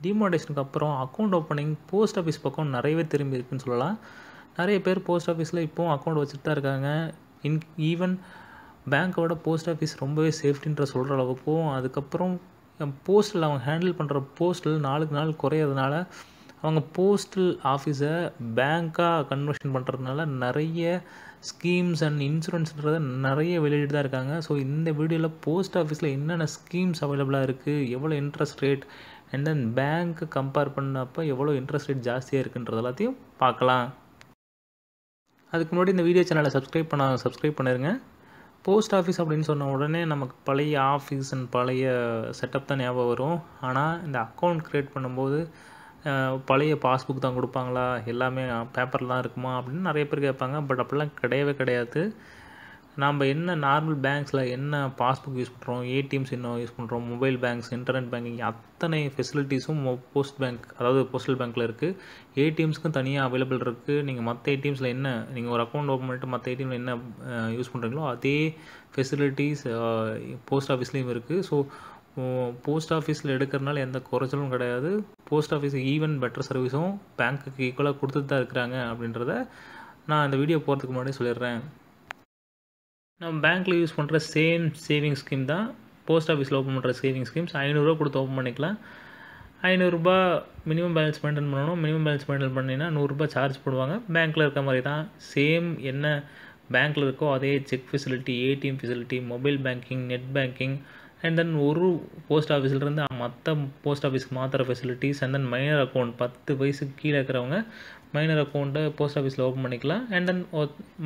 டிமானிட்டேஷனுக்கு அப்புறம் account opening post office பக்கம் நிறையவே திரும்பி இருக்குன்னு சொல்லலாம். நிறைய பேர் போஸ்ட் ஆஃபீஸில் இப்போவும் அக்கௌண்ட் வச்சுட்டு தான் இருக்காங்க. ஈவன் பேங்க்கோட போஸ்ட் ஆஃபீஸ் ரொம்பவே சேஃப்டின்ற சொல்கிற அளவுக்கும், அதுக்கப்புறம் போஸ்ட்டில் அவங்க ஹேண்டில் பண்ணுற போஸ்ட்டில் நாளுக்கு நாள் குறையிறதுனால அவங்க போஸ்டல் ஆஃபீஸை பேங்க்காக கன்வர்ஷன் பண்ணுறதுனால நிறைய ஸ்கீம்ஸ் அண்ட் இன்சூரன்ஸ்ன்றதை நிறைய வெளியிட்டு தான் இருக்காங்க. ஸோ இந்த வீடியோவில் போஸ்ட் ஆஃபீஸில் என்னென்ன ஸ்கீம்ஸ் அவைலபிளாக இருக்குது, எவ்வளோ interest rate, and then bank compare பண்ணப்போ எவ்வளோ இன்ட்ரெஸ்ட் ரேட் ஜாஸ்தியாக இருக்குன்றது எல்லாத்தையும் பார்க்கலாம். அதுக்கு முன்னாடி இந்த வீடியோ சேனலை சப்ஸ்கிரைப் பண்ணிடுங்க. போஸ்ட் ஆஃபீஸ் அப்படின்னு சொன்ன உடனே நமக்கு பழைய ஆஃபீஸ் அண்ட் பழைய செட்டப் தான் ஞாபகம் வரும். ஆனால் இந்த அக்கௌண்ட் க்ரியேட் பண்ணும்போது பழைய பாஸ்புக் தான் கொடுப்பாங்களா, எல்லாமே பேப்பரில் தான் இருக்குமா அப்படின்னு நிறைய பேர் கேட்பாங்க. பட் அப்படிலாம் கிடையவே கிடையாது. நாம் என்ன நார்மல் பேங்க்ஸில் என்ன பாஸ்புக் யூஸ் பண்ணுறோம், ஏடிஎம்ஸ் என்ன யூஸ் பண்ணுறோம், மொபைல் பேங்க்ஸ், இன்டர்நெட் பேங்கிங், அத்தனை ஃபெசிலிட்டிஸும் போஸ்டல் பேங்க்கில் இருக்குது. ஏடிஎம்ஸ்க்கும் தனியாக அவைலபிள் இருக்குது. நீங்கள் மற்ற ஏடிஎம்ஸில் என்ன, நீங்கள் ஒரு அக்கௌண்ட் ஓப்பன் பண்ணிட்டு மற்ற ஏடிஎம்மில் என்ன யூஸ் பண்ணுறீங்களோ அதே ஃபெசிலிட்டிஸ் போஸ்ட் ஆஃபீஸ்லேயும் இருக்குது. ஸோ போஸ்ட் ஆஃபீஸில் எடுக்கிறதுனால எந்த குறைச்சலும் கிடையாது. போஸ்ட் ஆஃபீஸ் ஈவன் பெட்டர் சர்வீஸும் பேங்க்குக்கு ஈக்குவலாக கொடுத்துட்டு தான் இருக்கிறாங்க அப்படின்றத நான் இந்த வீடியோ போகிறதுக்கு முன்னாடி சொல்லிடுறேன். நம்ம பேங்க்கில் யூஸ் பண்ணுற சேம் சேவிங் ஸ்கீம் தான் போஸ்ட் ஆஃபீஸில் ஓப்பன் பண்ணுற சேவிங் ஸ்கீம்ஸ். 500 ரூபா கொடுத்து ஓப்பன் பண்ணிக்கலாம். 500 ரூபா மினிமம் பேலன்ஸ் மெயின்டைன் பண்ணணும். மினிமம் பேலன்ஸ் மெயின்டைன் பண்ணிங்கன்னா 100 ரூபா சார்ஜ் போடுவாங்க. பேங்க்கில் இருக்க மாதிரி தான் சேம் என்ன பேங்க்கில் இருக்கோ அதே cheque facility, ATM facility, mobile banking, net banking, and then ஒரு போஸ்ட் ஆஃபீஸ்லேருந்து மற்ற போஸ்ட் ஆஃபீஸ்க்கு மாற்றுற facilities, and then minor account 10 வயசுக்கு கீழே இருக்கிறவங்க மைனர் அக்கௌண்ட்டை போஸ்ட் ஆஃபீஸில் ஓப்பன் பண்ணிக்கலாம். அண்ட் தென்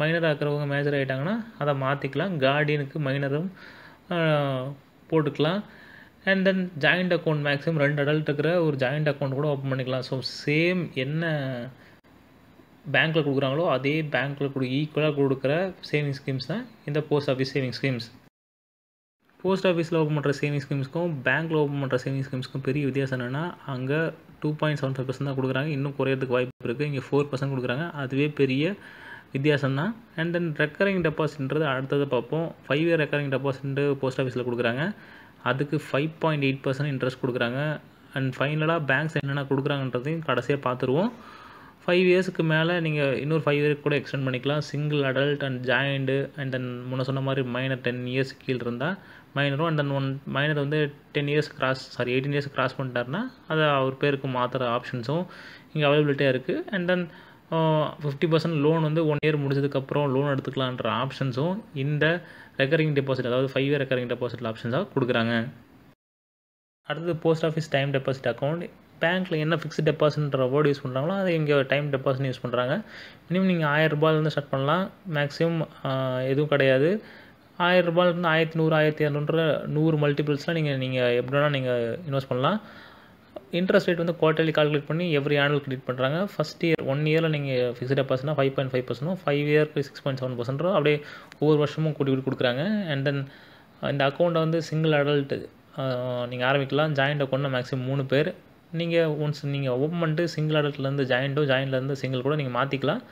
மைனராக இருக்கிறவங்க மேஜர் ஆகிட்டாங்கன்னா அதை மாற்றிக்கலாம். கார்டியனுக்கு மைனரும் போட்டுக்கலாம். And then joint account maximum 2 adult இருக்கிற ஒரு ஜாயிண்ட் அக்கௌண்ட் கூட ஓப்பன் பண்ணிக்கலாம். ஸோ சேம் என்ன பேங்க்கில் கொடுக்குறாங்களோ அதே பேங்க்கில் ஈக்குவலாக கொடுக்குற சேவிங் ஸ்கீம்ஸ் தான் இந்த post office saving schemes. Post ஆஃபீஸில் ஓப்பன் பண்ணுற சேவிங் ஸ்கீம்ஸ்க்கும் பேங்க்கில் ஓப்பன் பண்ணுற சேவிங் ஸ்கீம்ஸ்க்கும் பெரிய வித்தியாசம் என்னென்னா, அங்கே 2.75% தான் கொடுக்குறாங்க. இன்னும் குறையிறதுக்கு வாய்ப்பு இருக்குது. இங்கே 4% கொடுக்குறாங்க. அதுவே பெரிய வித்தியாசம் தான். அண்ட் தென் ரெக்கரிங் டெபாசிட்ன்றது அடுத்தது பார்ப்போம். 5 இயர் ரெக்கரிங் டெபாசிட்டு போஸ்ட் ஆஃபீஸில் கொடுக்குறாங்க. அதுக்கு 5.8% இன்ட்ரெஸ்ட் கொடுக்குறாங்க. அண்ட் ஃபைனலாக பேங்க்ஸ் என்னென்ன கொடுக்குறாங்கன்றதையும் கடைசியாக பார்த்துருவோம். 5 இயர்ஸுக்கு மேலே நீங்கள் இன்னொரு 5 இயருக்கு கூட எக்ஸ்டெண்ட் பண்ணிக்கலாம். Single adult and joint and then முன்ன சொன்ன மாதிரி மைனர் 10 இயர்ஸ் கீழே இருந்தால் மைனரும், அண்ட் தென் மைனர் வந்து 18 இயர்ஸ் கிராஸ் பண்ணிட்டாருன்னா அதை அவர் பேருக்கு மாற்றுற ஆப்ஷன்ஸும் இங்கே அவைலபிலிட்டியாக இருக்குது. அண்ட் தென் 50% லோன் வந்து 1 இயர் முடிஞ்சதுக்கப்புறம் லோன் எடுத்துக்கலான்ற ஆப்ஷன்ஸும் இந்த ரெக்கரிங் டெபாசிட், அதாவது 5 இயர் ரெக்கரிங் டெபாசிட் ஆப்ஷன்ஸாக கொடுக்குறாங்க. அடுத்தது post office time deposit account. பேங்க்கில் என்ன ஃபிக்ஸ்ட் டெபாசிட்ன்ற வேர்டு யூஸ் பண்ணுறாங்களோ அதை இங்கே டைம் டெபாசிட் யூஸ் பண்ணுறாங்க. மினிமம் நீங்கள் 1000 ரூபாயிலேருந்து ஸ்டார்ட் பண்ணலாம். மேக்ஸிமம் எதுவும் கிடையாது. 1000 ரூபாயிலேருந்து 1100, 1200 100 மல்டிபிள்ஸ்லாம் நீங்கள் எப்படி வேணால் நீங்கள் இன்வெஸ்ட் பண்ணலாம். இன்ட்ரெஸ்ட் ரேட் வந்து குவார்ட்டர்லி கால்குலேட் பண்ணி எவ்ரி ஆனுவல் கிரெடிட் பண்ணுறாங்க. ஃபஸ்ட் இயர் 1 இயரில் நீங்கள் ஃபிக்ஸ்ட் டெபாசிட்னா 5.5%, 5 இயருக்கு 6.7%, அப்படியே ஒவ்வொரு வருஷமும் கூட்டி கொடுக்குறாங்க. அண்ட் தென் இந்த அக்கௌண்ட்டை வந்து சிங்கிள் அடல்ட்டு நீங்கள் ஆரம்பிக்கலாம். ஜாயிண்ட் அக்கௌண்ட்னா மேக்ஸிமம் 3 பேர். நீங்கள் நீங்கள் ஓப்பன் பண்ணிட்டு சிங்கிள் அடல்ட்லேருந்து ஜாயிண்ட்லேருந்து சிங்கிள் கூட நீங்கள் மாற்றிக்கலாம்.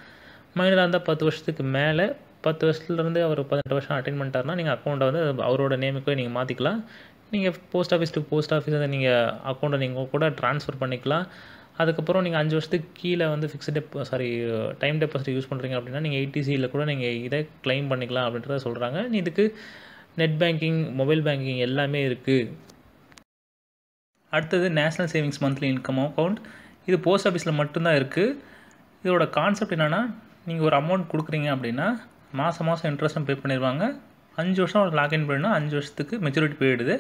மைனராக இருந்தால் 10 வருஷத்துக்கு மேலே, 10 வருஷத்துலேருந்து அவர் 18 வருஷம் அட்டெண்ட் பண்ணிட்டாருன்னா நீங்கள் அக்கௌண்ட்டை வந்து அவரோட நேமுக்கு நீங்கள் மாற்றிக்கலாம். நீங்கள் post office to post office அதை நீங்கள் அக்கௌண்ட்டை நீங்கள் கூட ட்ரான்ஸ்ஃபர் பண்ணிக்கலாம். அதுக்கப்புறம் நீங்கள் 5 வருஷத்துக்கு கீழே வந்து டைம் டெபாசிட் யூஸ் பண்ணுறீங்க அப்படின்னா நீங்கள் 80Cயில் கூட நீங்கள் இதை கிளைம் பண்ணிக்கலாம் அப்படின்றத சொல்கிறாங்க. இதுக்கு நெட் பேங்கிங், மொபைல் பேங்கிங் எல்லாமே இருக்குது. அடுத்தது national savings monthly income account. இது போஸ்ட் ஆஃபீஸில் மட்டும்தான் இருக்குது. இதோட கான்செப்ட் என்னென்னா, நீங்கள் ஒரு அமௌண்ட் கொடுக்குறீங்க அப்படின்னா மாதம் இன்ட்ரெஸ்ட்டும் பே பண்ணிடுவாங்க. 5 வருஷம் லாக்இன் பண்ணினா 5 வருஷத்துக்கு மெச்சூரிட்டி போயிடுது.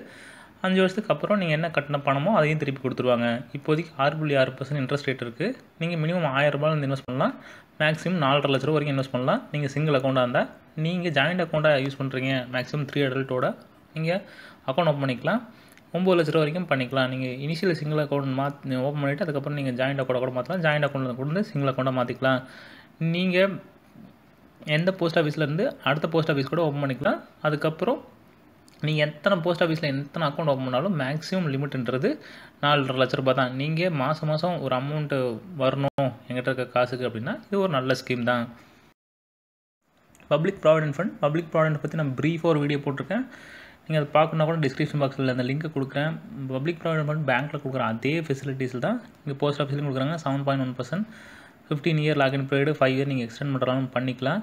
5 வருஷத்துக்கு அப்புறம் நீங்கள் என்ன கட்டின பணமோ அதையும் திருப்பி கொடுத்துருவாங்க. இப்போதைக்கு 6.6% இன்ட்ரெஸ்ட் ரேட் இருக்குது. நீங்கள் மினிமம் 1000 ரூபாயிலேருந்து இன்வெஸ்ட் பண்ணலாம். மேக்ஸிமம் 4.5 லட்ச ரூபா வரைக்கும் இன்வெஸ்ட் பண்ணலாம். நீங்கள் சிங்கிள் அக்கௌண்ட்டாக இருந்தால். நீங்கள் ஜாயிண்ட் அக்கௌண்ட்டாக யூஸ் பண்ணுறீங்க, மேக்ஸிமம் 3 அடல்ட்டோட நீங்கள் அக்கௌண்ட் ஓப்பன் பண்ணிக்கலாம். 9 லட்ச ரூபா வரைக்கும் பண்ணிக்கலாம். நீங்கள் இனிஷியல் சிங்கிள் அக்கௌண்ட் ஓப்பன் பண்ணிவிட்டு அதுக்கப்புறம் நீங்கள் ஜாயிண்ட் அக்கௌண்ட் கூட மாற்றலாம். ஜாயிண்ட் அக்கௌண்ட்டில் கொண்டு சிங்கிள் அக்கௌண்ட்டாக மாற்றிக்கலாம். நீங்கள் எந்த போஸ்ட் ஆஃபீஸ்லேருந்து அடுத்த போஸ்ட் ஆஃபீஸ் கூட ஓப்பன் பண்ணிக்கலாம். அதுக்கப்புறம் நீங்கள் எத்தனை போஸ்ட் ஆஃபீஸில் எத்தனை அக்கௌண்ட் ஓப்பன் பண்ணாலும் மேக்ஸிமம் லிமிட்ன்றது 4.5 லட்ச ரூபா தான். நீங்கள் மாதம் ஒரு அமௌண்ட்டு வரணும் எங்கிட்ட இருக்க காசுக்கு அப்படின்னா இது ஒரு நல்ல ஸ்கீம் தான். பப்ளிக் ப்ராவிடென்ட் ஃபண்ட் பற்றி நான் ப்ரீஃபாக ஒரு வீடியோ போட்டிருக்கேன். நீங்கள் அதை பார்க்கணுன்னா கூட டிஸ்கிரிப்ஷன் பாக்ஸில் அந்த லிங்க்கை கொடுக்குறேன். பப்ளிக் ப்ராவிடென்ட் ஃபண்ட் பேங்க்கில் கொடுக்குற அதே ஃபெசிலிட்டிஸில் தான் இங்கே போஸ்ட் ஆஃபீஸ்லையும் கொடுக்குறாங்க. 7.1%, 15 இயர் லாக்இன் பீரியடு, 5 இயர் நீங்கள் எக்ஸ்டெண்ட் பண்ணுறாலும் பண்ணிக்கலாம்.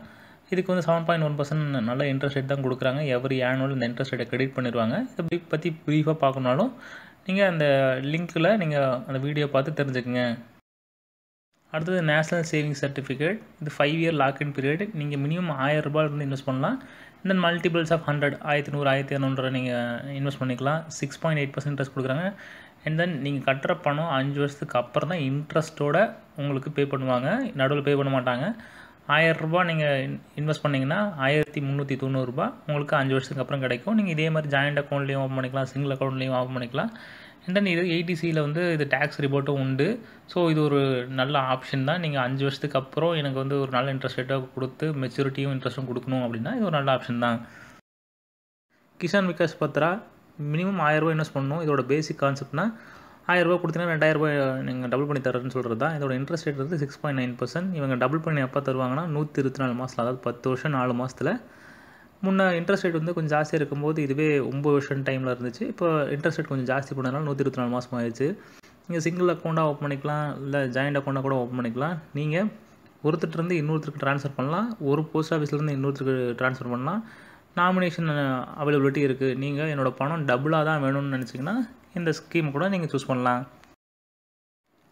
இதுக்கு வந்து 7.1% நல்ல இன்ட்ரெஸ்ட் ரேட் தான் கொடுக்குறாங்க. எவ்ரி ஆனுவல் இந்த இன்ட்ரெஸ்ட் ரேட்டை கிரெடிட் பண்ணிடுவாங்க. இதை பற்றி ப்ரீஃபாக பார்க்கணுனாலும் நீங்கள் அந்த லிங்க்கில் நீங்கள் அந்த வீடியோ பார்த்து தெரிஞ்சுக்குங்க. அடுத்தது நேஷ்னல் சேவிங்ஸ் சர்டிஃபிகேட். இது 5 இயர் லாக்இன் பீரியட். நீங்கள் மினிமம் 1000 ரூபாயிலிருந்து இன்வெஸ்ட் பண்ணலாம். தென் மல்டிபிள்ஸ் ஆஃப் 100, 1100, 1200 நீங்கள் இன்வெஸ்ட் பண்ணிக்கலாம். 6.8% இன்ட்ரெஸ்ட் கொடுக்குறாங்க. அண்ட் தென் நீங்கள் கட்டுற பணம் 5 வருஷத்துக்கு அப்புறம் தான் இன்ட்ரெஸ்ட்டோட உங்களுக்கு பே பண்ணுவாங்க. நடுவில் பே பண்ண மாட்டாங்க. 1000 ரூபா நீங்கள் இன்வெஸ்ட் பண்ணிங்கன்னா 1390 ரூபா உங்களுக்கு 5 வருஷத்துக்கு அப்புறம் கிடைக்கும். நீங்கள் இதே மாதிரி ஜாயிண்ட் அக்கௌண்ட்லேயும் ஓப்பன் பண்ணிக்கலாம், சிங்கிள் அக்கௌண்ட்லேயும் ஓப்பன் பண்ணிக்கலாம். அண்ட் தென் இது 80Cயில் வந்து இது டேக்ஸ் ரிபோர்ட்டும் உண்டு. ஸோ இது ஒரு நல்ல ஆப்ஷன் தான். நீங்கள் 5 வருஷத்துக்கு அப்புறம் எனக்கு வந்து ஒரு நல்ல இன்ட்ரெஸ்ட் ரேட்டாக கொடுத்து மெச்சூரிட்டியும் இன்ட்ரெஸ்ட்டும் கொடுக்கணும் அப்படின்னா இது ஒரு நல்ல ஆப்ஷன் தான். கிசான் விகாஸ் பத்ரா மினிமம் 1000 ரூபா இன்வெஸ்ட் பண்ணணும். இதோட பேசிக் கான்செப்ட்னா 1000 ரூபா கொடுத்தீங்கன்னா 2000 ரூபாய் நீங்கள் டபுள் பண்ணி தரேன்னு சொல்கிறது தான். இதோட இன்ட்ரெஸ்ட் ரேட் வந்து 6.9%. இவங்க டபுள் பண்ணி எப்போ தருவாங்கன்னா 124 மாதத்தில், அதாவது 10 வருஷம் 4 மாதத்தில். முன்னே இன்ட்ரெஸ்ட் ரேட் வந்து கொஞ்சம் ஜாஸ்தியாக இருக்கும்போது இதுவே 9 வருஷம் டைமில் இருந்துச்சு. இப்போ இன்ட்ரெஸ்ட் ரேட் கொஞ்சம் ஜாஸ்தி பண்ணதுனால 124 மாதம் ஆயிடுச்சு. நீங்கள் சிங்கிள் அக்கௌண்ட்டாக ஓப்பன் பண்ணிக்கலாம், இல்லை ஜாயிண்ட் அக்கௌண்ட்டாக கூட ஓப்பன் பண்ணிக்கலாம். நீங்கள் ஒருத்தர்கிட்டருந்து இன்னொருத்தருக்கு ட்ரான்ஸ்ஃபர் பண்ணலாம், ஒரு போஸ்ட் ஆஃபீஸ்லேருந்து இன்னொருத்தருக்கு ட்ரான்ஸ்ஃபர் பண்ணலாம். நாமினேஷன் அவைலபிலிட்டி இருக்குது. நீங்கள் என்னோடய பணம் டபுளாக தான் வேணும்னு நினச்சிங்கன்னா இந்த ஸ்கீம் கூட நீங்கள் சூஸ் பண்ணலாம்.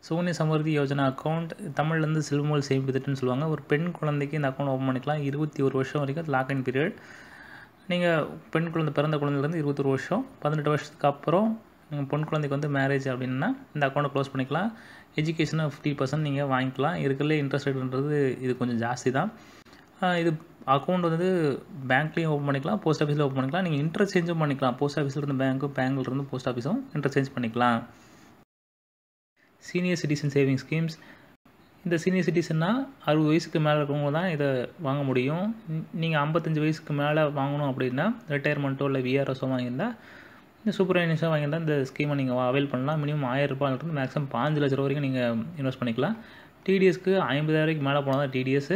சூன்ய சமருத்தி யோஜனா அக்கௌண்ட், தமிழ்லேருந்து செல்வமோல் சேமிப்பு திட்டம்னு சொல்லுவாங்க. ஒரு பெண் குழந்தைக்கு இந்த அக்கௌண்ட் ஓப்பன் பண்ணிக்கலாம். 21 வருஷம் வரைக்கும் லாக்இன் பீரியட். நீங்கள் பெண் குழந்தை பிறந்த குழந்தைலேருந்து 21 வருஷம், 18 வருஷத்துக்கு அப்புறம் நீங்கள் பொன் குழந்தைக்கு வந்து மேரேஜ் அப்படின்னா இந்த அக்கௌண்ட்டை க்ளோஸ் பண்ணிக்கலாம். எஜுகேஷனை 50% நீங்கள் வாங்கிக்கலாம். இருக்கிறதுலே இன்ட்ரெஸ்ட் ரேட்ன்றது இது கொஞ்சம் ஜாஸ்தி தான். இது அக்கௌண்ட் வந்து பேங்க்லேயும் ஓப்பன் பண்ணிக்கலாம், போஸ்ட் ஆஃபீஸில் ஓப்பன் பண்ணிக்கலாம். நீங்கள் இன்டர்சேஞ்சும் பண்ணிக்கலாம். போஸ்ட் ஆஃபீஸ்லேருந்து பேங்க்கும், பேங்க்லேருந்து போஸ்ட் ஆஃபீஸும் இன்டர்சேஞ்ச் பண்ணிக்கலாம். Senior citizen saving schemes. இந்த சீனியர் சிட்டிசன்னா 60 வயசுக்கு மேலே இருக்கவங்க தான் இதை வாங்க முடியும். நீங்கள் 55 வயசுக்கு மேலே வாங்கணும் அப்படின்னா ரிட்டையர்மெண்ட்டோ இல்லை விஆர்எஸோ வாங்கியிருந்தால், இந்த சூப்பர்வைசோ வாங்கியிருந்தால் இந்த ஸ்கீமை நீங்கள் அவைல் பண்ணலாம். மினிமம் 1000 ரூபாயிலிருந்து மேக்ஸிமம் 5 லட்ச ரூபா வரைக்கும் நீங்கள் இன்வெஸ்ட் பண்ணிக்கலாம். டிடிஎஸ்க்கு 50,000 மேலே போனால் தான் டிடிஎஸ்.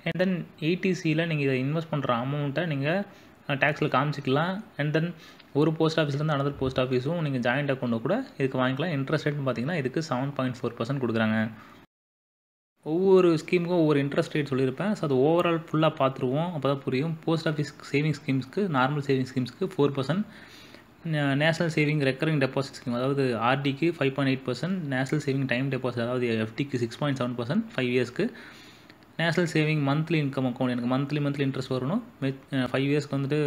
அண்ட் தென் 80Cயில் நீங்கள் இதை இன்வெஸ்ட் பண்ணுற அமௌண்ட்டை நீங்கள் டேக்ஸில் காமிச்சிக்கலாம். அண்ட் தென் ஒரு போஸ்ட் ஆஃபீஸ்லேருந்து அனதர் போஸ்ட் ஆஃபீஸும் நீங்கள் ஜாயிண்ட் அக்கௌண்ட்டை கூட இதுக்கு வாங்கிக்கலாம். இன்ட்ரெஸ்ட் ரேட்னு பார்த்தீங்கன்னா இதுக்கு 7.4% கொடுக்குறாங்க. ஒவ்வொரு ஸ்கீமுக்கும் ஒவ்வொரு இன்ட்ரெஸ்ட் ரேட் சொல்லியிருப்பேன். ஸோ அது ஓவரால் ஃபுல்லாக பார்த்துருவோம், அப்போ தான் புரியும். போஸ்ட் ஆஃபீஸ் சேவிங் ஸ்கீம்ஸ்க்கு, நார்மல் சேவிங் ஸ்கீம்ஸ்க்கு 4%, national saving recurring deposit scheme அதாவது ஆர்டிக்கு 5.8%, நேஷனல் சேவிங் டைம் டெபாசிட் அதாவது எஃப்டிக்கு 6.7%, 5 இயர்ஸ்க்கு. National saving monthly income account, எனக்கு மந்த்லி இன்ட்ரெஸ்ட் வரணும். 5 இயர்ஸ்க்கு வந்துட்டு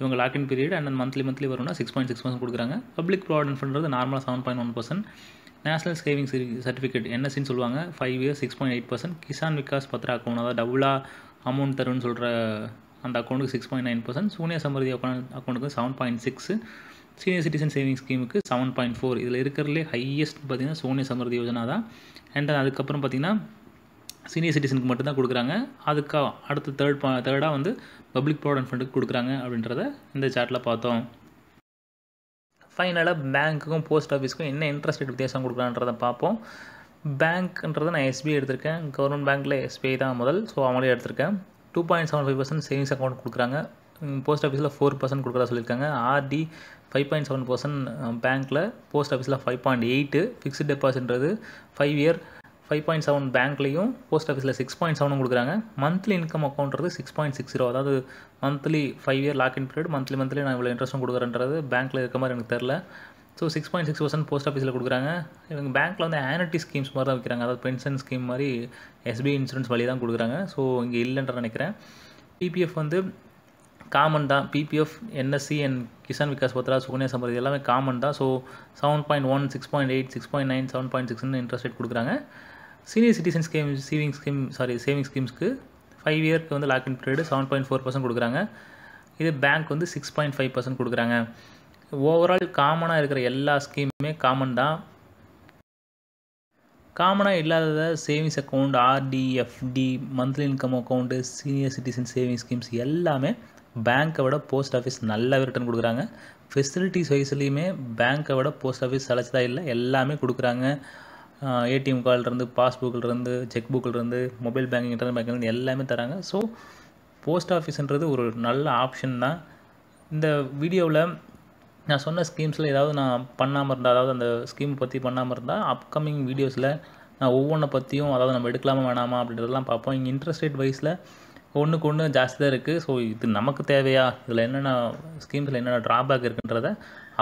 இவங்க லாக்இன் பீரியட் அண்ட் மந்த்லி வரணும்னா 6.6% கொடுக்குறாங்க. பப்ளிக் ப்ராவிடென்ட் ஃபண்ட்றது நார்மலாக 7.1%. நேஷனல் சேவிங்ஸ் சர்டிஃபிகேட் என்எஸ்சின்னு சொல்லுவாங்க, 5 இயர்ஸ் 6.8%. கிசான் விகாஸ் பத்ரா அக்கௌண்ட் அதாவது டபுளாக அமௌண்ட் தருன்னு சொல்கிற அந்த அக்கௌண்ட்டுக்கு 6.9%. சூன்ய சமருத்தி அக்கௌண்ட்டுக்கு 7.6%. சீனியர் சிட்டிசன் சேவிங் ஸ்கீமுக்கு 7.4%. இதில் இருக்கிறதுலே ஹையஸ்ட் பார்த்திங்கன்னா சூன்ய சமருத்தி யோஜனா தான். அண்ட் அதுக்கப்புறம் பார்த்திங்கன்னா சீனியர் சிட்டிசனுக்கு மட்டும்தான் கொடுக்குறாங்க. அதுக்கு அடுத்து தேர்டாக வந்து பப்ளிக் ப்ராவிடென்ட் ஃபண்டுக்கு கொடுக்குறாங்க அப்படின்றத இந்த சார்ட்டில் பார்த்தோம். ஃபைனலாக பேங்க்குக்கும் போஸ்ட் ஆஃபீஸுக்கும் என்ன இன்ட்ரெஸ்ட் ரேட் வித்தியாசம் கொடுக்குறான்றதை பார்ப்போம். பேங்க்ன்றதை நான் எஸ்பிஐ எடுத்திருக்கேன். கவர்மெண்ட் பேங்க்கில் எஸ்பிஐ தான் முதல், ஸோ அவங்களே எடுத்திருக்கேன். 2.75% சேவிங்ஸ் அக்கௌண்ட் கொடுக்குறாங்க. போஸ்ட் ஆஃபீஸில் 4% கொடுக்குறதா சொல்லியிருக்காங்க. ஆர்டி 5.7%, பேங்க்கில், போஸ்ட் ஆஃபீஸில் 5.8%. ஃபிக்ஸ்டு டெபாசிட்ன்றது 5 இயர் 5.7 பேங்க்லேயும், போஸ்ட் ஆஃபீஸில் 6.7 கொடுக்குறாங்க. மந்த்லி இன்கம் அக்கௌண்ட்றது 6.60, அதாவது monthly 5 year login period, monthly நான் இவ்வளோ இன்ட்ரெஸ்ட்டும் கொடுக்குறேன்றது பேங்க்கில் இருக்க மாதிரி எனக்கு தெரில. ஸோ 6.6% போஸ்ட் ஆஃபீஸில் கொடுக்குறாங்க. இவங்க பேங்க்கில் வந்து ஆனுட்டி ஸ்கீம்ஸ் மாதிரி தான் வைக்கிறாங்க, அதாவது பென்ஷன் ஸ்கீம் மாதிரி எஸ்பிஐ இன்சூரன்ஸ் வழி தான் கொடுக்குறாங்க. ஸோ இங்கே இல்லைன்ற நினைக்கிறேன். பிபிஎஃப் வந்து காமன் தான். PPF, NSC and Kisan Vikas Patra, Sukanya Samriddhi எல்லாமே காமன் தான். ஸோ 7.1, 6.8, 6.9, 7.6 இன்ட்ரெஸ்ட் ரேட் கொடுக்குறாங்க. சீனியர் சிட்டிசன் சேவிங் ஸ்கீம்ஸ்க்கு 5 இயர்க்கு வந்து லாக்இன் பீரியட் 7.4% கொடுக்குறாங்க. இது பேங்க் வந்து 6.5% கொடுக்குறாங்க. ஓவரால் காமனாக இருக்கிற எல்லா ஸ்கீமுமே காமன் தான். காமனாக இல்லாத savings account, RD, FD, monthly income account, senior citizen saving schemes எல்லாமே பேங்க்கை விட போஸ்ட் ஆஃபீஸ் நல்லாவே ரிட்டர்ன் கொடுக்குறாங்க. ஃபெசிலிட்டிஸ் வைஸ்லேயுமே பேங்க்கை விட போஸ்ட் ஆஃபீஸ் சளைச்சதா இல்லை, எல்லாமே கொடுக்குறாங்க. ஏடிஎம் கார்டிலேருந்து, பாஸ்புக்கிலேருந்து, செக் புக்கிலேருந்து, மொபைல் பேங்கிங், இன்டர்நெட் பேங்கிங்லேருந்து எல்லாமே தராங்க. ஸோ போஸ்ட் ஆஃபீஸ்ன்றது ஒரு நல்ல ஆப்ஷன் தான். இந்த வீடியோவில் நான் சொன்ன ஸ்கீம்ஸில் ஏதாவது நான் பண்ணாமல் இருந்தால், அதாவது அந்த ஸ்கீம் பற்றி பண்ணாமல் இருந்தால், அப்கமிங் வீடியோஸில் நான் ஒவ்வொன்றை பற்றியும், அதாவது நம்ம எடுக்கலாமா வேணாமா அப்படின்றதெல்லாம் பார்ப்போம். இங்கே இன்ட்ரெஸ்ட் ரேட் வைஸில் ஒன்றுக்கு ஒன்று ஜாஸ்தி தான் இருக்குது. ஸோ இது நமக்கு தேவையா, இதில் என்னென்ன ஸ்கீம்ஸில் என்னென்ன ட்ராபேக் இருக்குன்றதை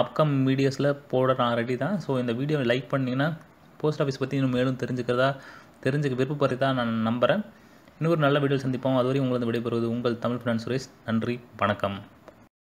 அப்கமிங் வீடியோஸில் போட நான் ரெடி தான். ஸோ இந்த வீடியோவை லைக் பண்ணிங்கன்னா போஸ்ட் ஆஃபீஸ் பற்றி இன்னும் மேலும் தெரிஞ்சுக்க விருப்பப்படுறதா நான் நம்புகிறேன். இன்னொரு நல்ல வீடியோ சந்திப்போம். அதுவரை உங்களது விடைபெறுவது உங்கள் தமிழ் ஃப்ரெண்ட் சுரேஷ். நன்றி, வணக்கம்.